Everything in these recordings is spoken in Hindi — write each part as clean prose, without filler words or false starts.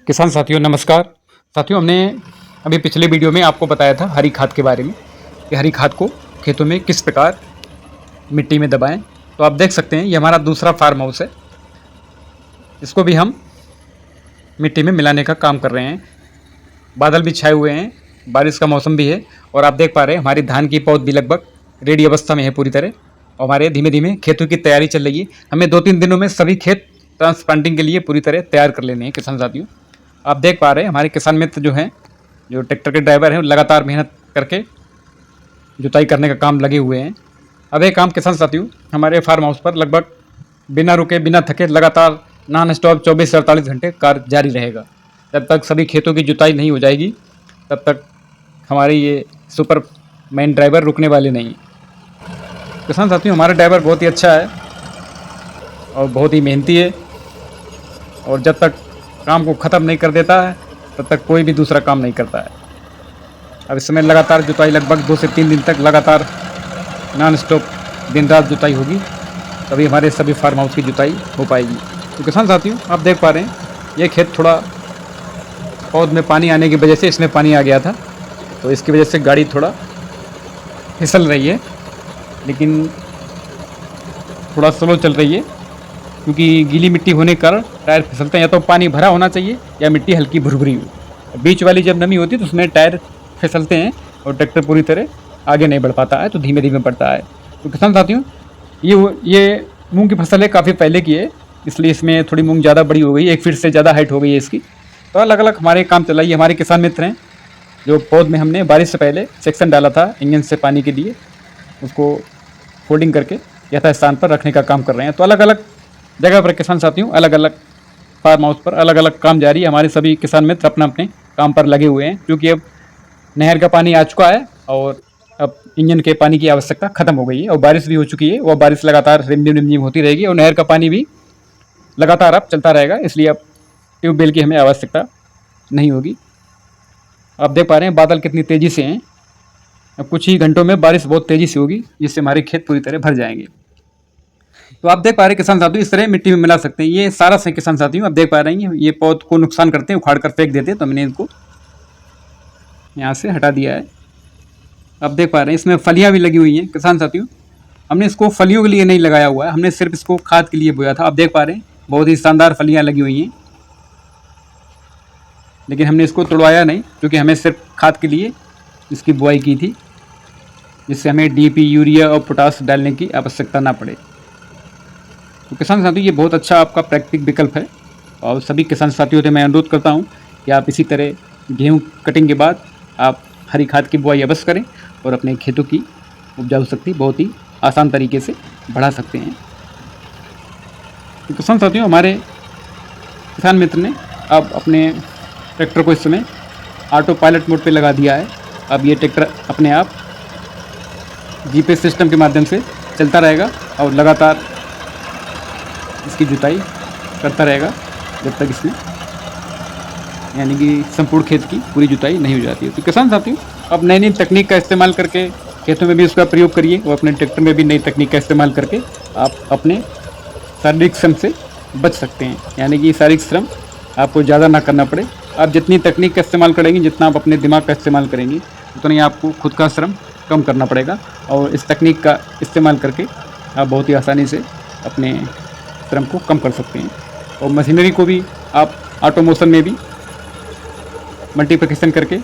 किसान साथियों नमस्कार। साथियों, हमने अभी पिछले वीडियो में आपको बताया था हरी खाद के बारे में कि हरी खाद को खेतों में किस प्रकार मिट्टी में दबाएं। तो आप देख सकते हैं ये हमारा दूसरा फार्म हाउस है। इसको भी हम मिट्टी में मिलाने का काम कर रहे हैं। बादल भी छाए हुए हैं, बारिश का मौसम भी है और आप देख पा रहे हैं हमारी धान की पौध भी लगभग रेडी अवस्था में है पूरी तरह। और हमारे धीमे धीमे खेतों की तैयारी चल रही है। हमें 2-3 दिनों में सभी खेत ट्रांसप्लांटिंग के लिए पूरी तरह तैयार कर लेने हैं। किसान साथियों, आप देख पा रहे हैं हमारे किसान मित्र जो हैं, जो ट्रैक्टर के ड्राइवर हैं, लगातार मेहनत करके जुताई करने का काम लगे हुए हैं। अब ये काम किसान साथियों हमारे फार्म हाउस पर लगभग बिना रुके बिना थके लगातार नॉन स्टॉप 24 से 48 घंटे कार्य जारी रहेगा। जब तक सभी खेतों की जुताई नहीं हो जाएगी तब तक हमारे ये सुपर मैन ड्राइवर रुकने वाले नहीं। किसान साथियों, हमारा ड्राइवर बहुत ही अच्छा है और बहुत ही मेहनती है और जब तक काम को ख़त्म नहीं कर देता है तब तक कोई भी दूसरा काम नहीं करता है। अब इस समय लगातार जुताई लगभग 2 से 3 दिन तक लगातार नॉन स्टॉप दिन रात जुताई होगी, तभी हमारे सभी फार्म हाउस की जुताई हो पाएगी। तो किसान साथियों, आप देख पा रहे हैं ये खेत थोड़ा पौध में पानी आने की वजह से इसमें पानी आ गया था, तो इसकी वजह से गाड़ी थोड़ा फिसल रही है, लेकिन थोड़ा स्लो चल रही है क्योंकि गीली मिट्टी होने के कारण टायर फिसलते हैं। या तो पानी भरा होना चाहिए या मिट्टी हल्की भुरभुरी हो। बीच वाली जब नमी होती है तो उसमें टायर फिसलते हैं और ट्रैक्टर पूरी तरह आगे नहीं बढ़ पाता है, तो धीमे धीमे बढ़ता है। तो किसान साथियों, ये मूंग की फसल है, काफ़ी पहले की है, इसलिए इसमें थोड़ी मूंग ज़्यादा बड़ी हो गई, 1 फीट से ज़्यादा हाइट हो गई है इसकी। तो अलग अलग हमारे काम चला। ये हमारे किसान मित्र हैं जो पौध में हमने बारिश से पहले सेक्शन डाला था इंजन से पानी के लिए, उसको फोल्डिंग करके यथास्थान पर रखने का काम कर रहे हैं। तो अलग अलग जगह पर किसान साथियों अलग अलग फार्म हाउस पर अलग अलग काम जारी है। हमारे सभी किसान मित्र अपना अपने काम पर लगे हुए हैं क्योंकि अब नहर का पानी आ चुका है और अब इंजन के पानी की आवश्यकता खत्म हो गई है और बारिश भी हो चुकी है। और बारिश लगातार रिमझिम रिमझिम होती रहेगी और नहर का पानी भी लगातार अब चलता रहेगा, इसलिए अब ट्यूबवेल की हमें आवश्यकता नहीं होगी। आप देख पा रहे हैं बादल कितनी तेज़ी से हैं। अब कुछ ही घंटों में बारिश बहुत तेज़ी से होगी जिससे हमारे खेत पूरी तरह भर जाएंगे। तो आप देख पा रहे हैं किसान साथियों, इस तरह मिट्टी में मिला सकते हैं। ये सारा से किसान साथियों आप देख पा रहे हैं ये पौध को नुकसान करते हैं, उखाड़ कर फेंक देते हैं, तो हमने इनको यहाँ से हटा दिया है। आप देख पा रहे हैं इसमें फलियाँ भी लगी हुई हैं। किसान साथियों, हमने इसको फलियों के लिए नहीं लगाया हुआ है, हमने सिर्फ इसको खाद के लिए बोया था। आप देख पा रहे हैं बहुत ही शानदार फलियाँ लगी हुई हैं, लेकिन हमने इसको तोड़वाया नहीं क्योंकि हमें सिर्फ खाद के लिए इसकी बुआई की थी, जिससे हमें DAP, यूरिया और पोटास डालने की आवश्यकता ना पड़े। तो किसान साथियों, ये बहुत अच्छा आपका प्राकृतिक विकल्प है और सभी किसान साथियों से मैं अनुरोध करता हूँ कि आप इसी तरह गेहूँ कटिंग के बाद आप हरी खाद की बुआई अवश्य करें और अपने खेतों की उपजाऊ शक्ति बहुत ही आसान तरीके से बढ़ा सकते हैं। तो किसान साथियों, हमारे किसान मित्र ने अब अपने ट्रैक्टर को इस समय ऑटो पायलट मोड पे लगा दिया है। अब ये ट्रैक्टर अपने आप GPS सिस्टम के माध्यम से चलता रहेगा और लगातार इसकी जुताई करता रहेगा जब तक इसमें यानी कि संपूर्ण खेत की पूरी जुताई नहीं हो जाती है। तो किसान साथियों, अब नई नई तकनीक का इस्तेमाल करके खेतों में भी उसका प्रयोग करिए और अपने ट्रैक्टर में भी नई तकनीक का इस्तेमाल करके आप अपने शारीरिक श्रम से बच सकते हैं, यानी कि शारीरिक श्रम आपको ज़्यादा ना करना पड़े। आप जितनी तकनीक का इस्तेमाल करेंगे, जितना आप अपने दिमाग का इस्तेमाल करेंगे, उतना ही आपको खुद का श्रम कम करना पड़ेगा और इस तकनीक का इस्तेमाल करके आप बहुत ही आसानी से अपने श्रम को कम कर सकते हैं। और मशीनरी को भी आप ऑटोमोशन में भी मल्टीप्लिकेशन करके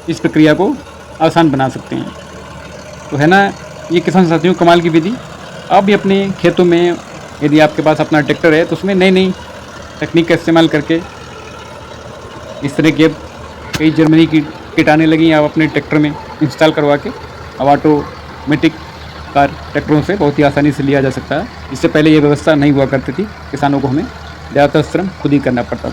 इस प्रक्रिया को आसान बना सकते हैं। तो है ना ये किसान साथियों कमाल की विधि। आप भी अपने खेतों में यदि आपके पास अपना ट्रैक्टर है तो उसमें नई नई तकनीक का इस्तेमाल करके इस तरह की अब कई जर्मनी की किट आने लगी, आप अपने ट्रैक्टर में इंस्टॉल करवा के अब ऑटोमेटिक कार ट्रैक्टरों से बहुत ही आसानी से लिया जा सकता है। इससे पहले ये व्यवस्था नहीं हुआ करती थी, किसानों को हमें ज़्यादातर श्रम खुद ही करना पड़ता था।